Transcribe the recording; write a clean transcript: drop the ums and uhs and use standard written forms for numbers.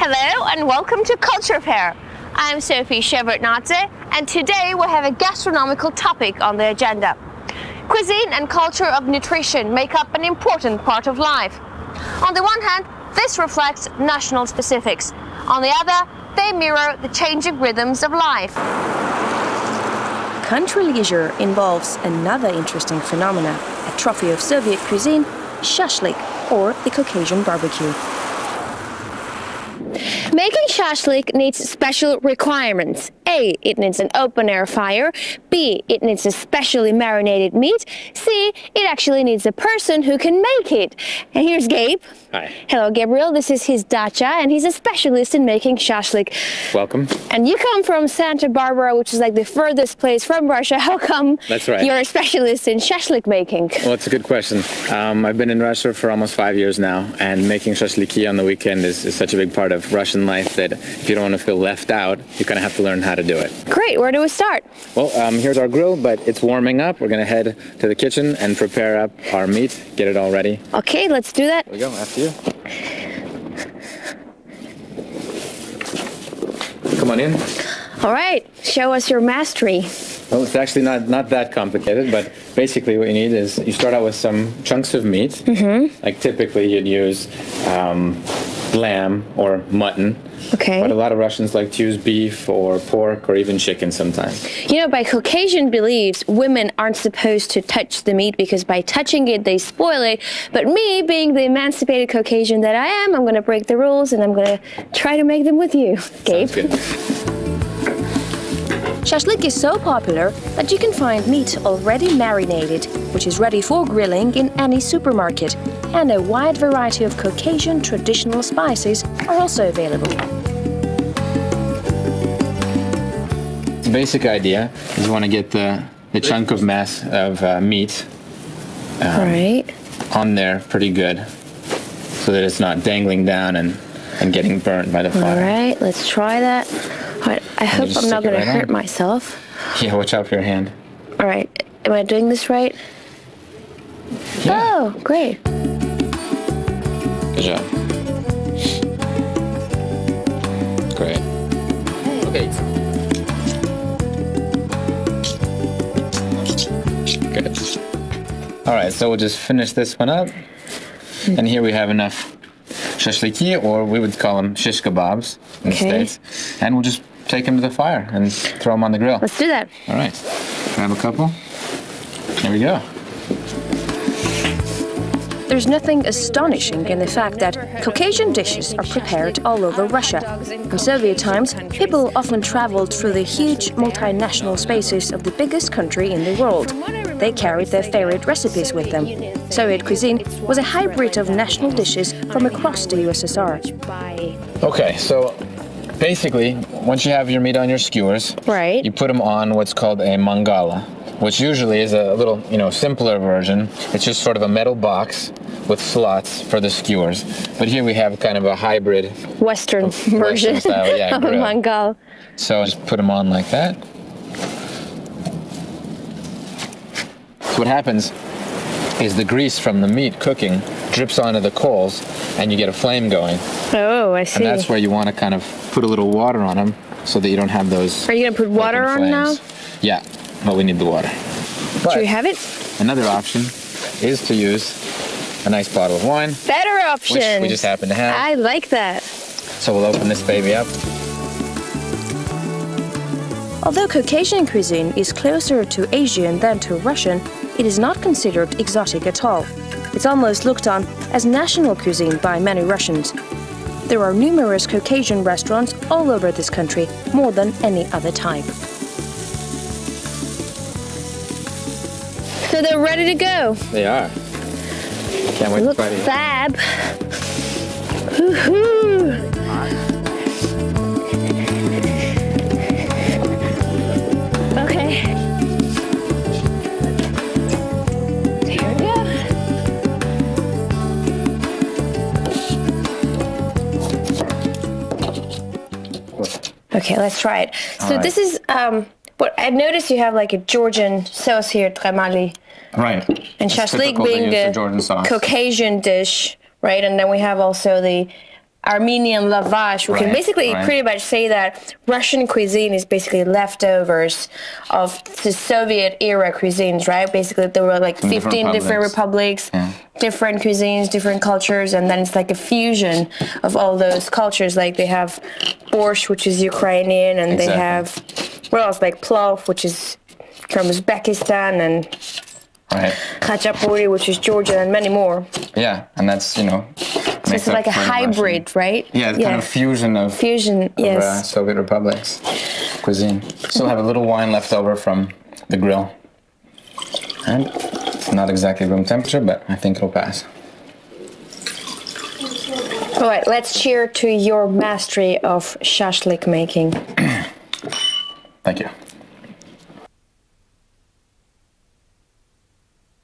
Hello and welcome to Culture Fair. I'm Sophie Shevardnadze, and today we have a gastronomical topic on the agenda. Cuisine and culture of nutrition make up an important part of life. On the one hand, this reflects national specifics. On the other, they mirror the changing rhythms of life. Country leisure involves another interesting phenomena, a trophy of Soviet cuisine, shashlik, or the Caucasian barbecue. Making shashlik needs special requirements. A. It needs an open-air fire. B. It needs a specially marinated meat. C. It actually needs a person who can make it. And here's Gabe. Hi. Hello, Gabriel. This is his dacha, and he's a specialist in making shashlik. Welcome. And you come from Santa Barbara, which is like the furthest place from Russia. How come That's right. You're a specialist in shashlik making? Well, it's a good question. I've been in Russia for almost 5 years now, and making shashliki on the weekend is such a big part of Russian life that if you don't want to feel left out, you kind of have to learn how to do it. Great. Where do we start? Well, here's our grill, but it's warming up. We're going to head to the kitchen and prepare up our meat, get it all ready. Okay, let's do that. Here we go, after you. Come on in. All right, show us your mastery. Well, it's actually not that complicated, but basically what you need is you start out with some chunks of meat. Mm-hmm. Like typically you'd use lamb or mutton. Okay. But a lot of Russians like to use beef or pork or even chicken sometimes. You know, by Caucasian beliefs, women aren't supposed to touch the meat because by touching it, they spoil it. But me, being the emancipated Caucasian that I am, I'm going to break the rules and I'm going to try to make them with you, Gabe. Sounds good. Shashlik is so popular that you can find meat already marinated, which is ready for grilling in any supermarket. And a wide variety of Caucasian traditional spices are also available. The basic idea is you want to get the chunk of mass of meat on there pretty good so that it's not dangling down and getting burnt by the fire. All right, let's try that. All right, I hope I'm not going to hurt myself. Yeah, watch out for your hand. All right, am I doing this right? Yeah. Oh, great. Good job. Great. Okay. Good. All right, so we'll just finish this one up. And here we have enough shashliki, or we would call them shish kebabs in the States. And we'll just take them to the fire and throw them on the grill. Let's do that. All right. Grab a couple. There we go. There's nothing astonishing in the fact that Caucasian dishes are prepared all over Russia. In Soviet times, people often traveled through the huge multinational spaces of the biggest country in the world. They carried their favorite recipes with them. Soviet cuisine was a hybrid of national dishes from across the USSR. Okay, so basically, once you have your meat on your skewers, you put them on what's called a mangala, which usually is a little, simpler version. It's just sort of a metal box with slots for the skewers. But here we have kind of a hybrid Western version style, of a mangal. So just put them on like that. So what happens is the grease from the meat cooking drips onto the coals and you get a flame going. Oh, I see. And that's where you want to kind of put a little water on them so that you don't have those. Are you going to put water on now? Yeah, well, we need the water. Do you have it? Another option is to use a nice bottle of wine. Better option. Which we just happen to have. I like that. So we'll open this baby up. Although Caucasian cuisine is closer to Asian than to Russian, it is not considered exotic at all. It's almost looked on as national cuisine by many Russians. There are numerous Caucasian restaurants all over this country, more than any other type. So they're ready to go. They are. Can't wait to try these. Fab. Woohoo! Okay. Here we go. Okay, let's try it. So this is what I noticed. You have like a Georgian sauce here, tramali. Right. And shashlik being the Caucasian dish, right? And then we have also the Armenian lavash. We can basically pretty much say that Russian cuisine is basically leftovers of the Soviet era cuisines, right? Basically, there were like 15 different republics, different cuisines, different cultures, and then it's like a fusion of all those cultures. Like they have borscht, which is Ukrainian, and they have, what else? Like plov, which is from Uzbekistan, and khachapuri, which is Georgian, and many more. Yeah, and that's, you know, so it's like a hybrid, right? Yeah, it's kind of fusion of Soviet republics cuisine. Still have a little wine left over from the grill. And it's not exactly room temperature, but I think it'll pass. All right, let's cheer to your mastery of shashlik making. Thank you.